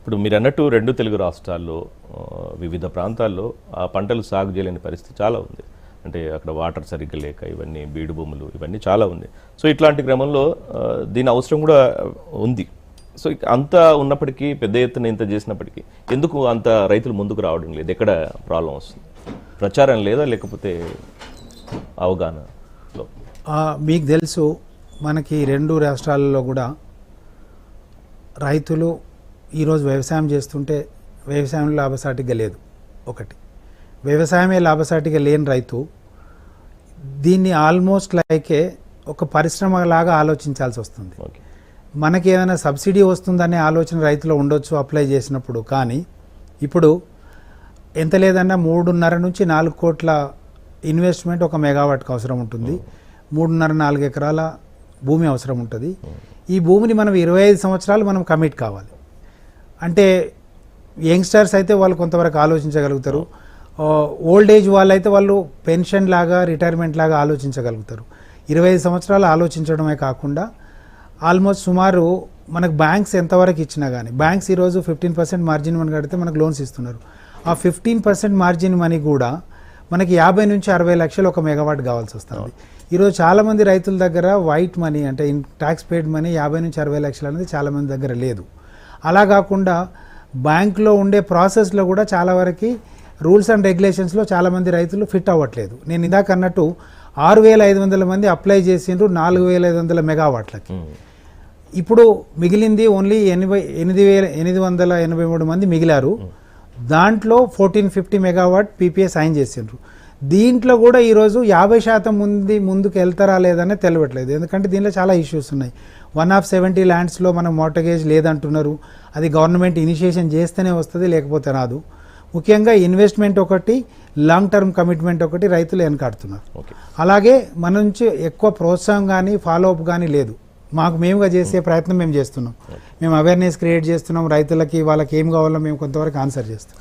ఇప్పుడు మీరు అన్నట్టు 2 తెలుగు రాష్ట్రాల్లో వివిధ ప్రాంతాల్లో ఆ పంటలు సాగు చేయలేని పరిస్థితి చాలా ఉంది. అంటే అక్కడ వాటర్ సరిగ్గా లేక ఇవన్నీ బీడు భూములు ఇవన్నీ చాలా ఉంది. సో ఇట్లాంటి క్రమంలో దీని అవసరం కూడా ఉంది. సో అంత ఉన్నప్పటికీ పెద్ద ఎత్తున ఇంత చేసినప్పటికీ ఎందుకు అంత రైతులు ముందుకు రావడం లేదు? ఎక్కడ ప్రాబ్లం వస్తుంది? ప్రచారం లేదా లేకపోతే అవగాహనలో? మీకు తెలుసు, మనకి 2 రాష్ట్రాలలో కూడా రైతులు ఈరోజు వ్యవసాయం చేస్తుంటే వ్యవసాయంలో లాభసాటిగా లేదు. ఒకటి, వ్యవసాయమే లాభసాటిగా లేని రైతు దీన్ని ఆల్మోస్ట్ లైకే ఒక పరిశ్రమ లాగా ఆలోచించాల్సి వస్తుంది. మనకి ఏదైనా సబ్సిడీ వస్తుందనే ఆలోచన రైతులో ఉండొచ్చు అప్లై చేసినప్పుడు. కానీ ఇప్పుడు ఎంత లేదన్నా 3.5 నుంచి 4 కోట్ల ఇన్వెస్ట్మెంట్ ఒక మెగావాట్కి అవసరం ఉంటుంది. 3.5-4 ఎకరాల భూమి అవసరం ఉంటుంది. ఈ భూమిని మనం 25 సంవత్సరాలు మనం కమిట్ కావాలి. అంటే యంగ్స్టర్స్ అయితే వాళ్ళు కొంతవరకు ఆలోచించగలుగుతారు. ఓల్డ్ ఏజ్ వాళ్ళు అయితే వాళ్ళు పెన్షన్ లాగా రిటైర్మెంట్ లాగా ఆలోచించగలుగుతారు. 25 సంవత్సరాలు ఆలోచించడమే కాకుండా ఆల్మోస్ట్ సుమారు మనకు బ్యాంక్స్ ఎంతవరకు ఇచ్చినా కానీ, బ్యాంక్స్ ఈరోజు 15% మార్జిన్ మనీ కడితే మనకు లోన్స్ ఇస్తున్నారు. ఆ 15% మార్జిన్ మనీ కూడా మనకి 50 నుంచి 60 లక్షలు ఒక మెగావాట్ కావాల్సి వస్తుంది. ఈరోజు చాలామంది రైతుల దగ్గర వైట్ మనీ అంటే ట్యాక్స్ పేడ్ మనీ 50 నుంచి 60 లక్షలు అనేది చాలామంది దగ్గర లేదు. అలా కాకుండా బ్యాంకులో ఉండే ప్రాసెస్లో కూడా చాలా వరకు రూల్స్ అండ్ రెగ్యులేషన్స్లో చాలామంది రైతులు ఫిట్ అవ్వట్లేదు. నేను ఇందాక అన్నట్టు 6,500 మంది అప్లై చేసిండ్రు 4,500 మెగావాట్లకి. ఇప్పుడు మిగిలింది ఓన్లీ 8,883 మంది మిగిలారు. దాంట్లో 1450 మెగావాట్ పీపీఏ సైన్ చేసిండ్రు. దీంట్లో కూడా ఈరోజు 50% మంది ముందుకు వెళ్తారా లేదనే తెలియట్లేదు. ఎందుకంటే దీనిలో చాలా ఇష్యూస్ ఉన్నాయి. 1/70 ల్యాండ్స్లో మనం మోర్టగేజ్ లేదంటున్నారు. అది గవర్నమెంట్ ఇనిషియేషన్ చేస్తేనే వస్తుంది, లేకపోతే రాదు. ముఖ్యంగా ఇన్వెస్ట్మెంట్ ఒకటి, లాంగ్ టర్మ్ కమిట్మెంట్ ఒకటి రైతులు వెనకాడుతున్నారు. అలాగే మన నుంచి ఎక్కువ ప్రోత్సాహం కానీ ఫాలో అప్ కానీ లేదు. మేముగా చేసే ప్రయత్నం మేము చేస్తున్నాం. మేము అవేర్నెస్ క్రియేట్ చేస్తున్నాం. రైతులకి వాళ్ళకి ఏం కావాలో మేము కొంతవరకు ఆన్సర్ చేస్తాం.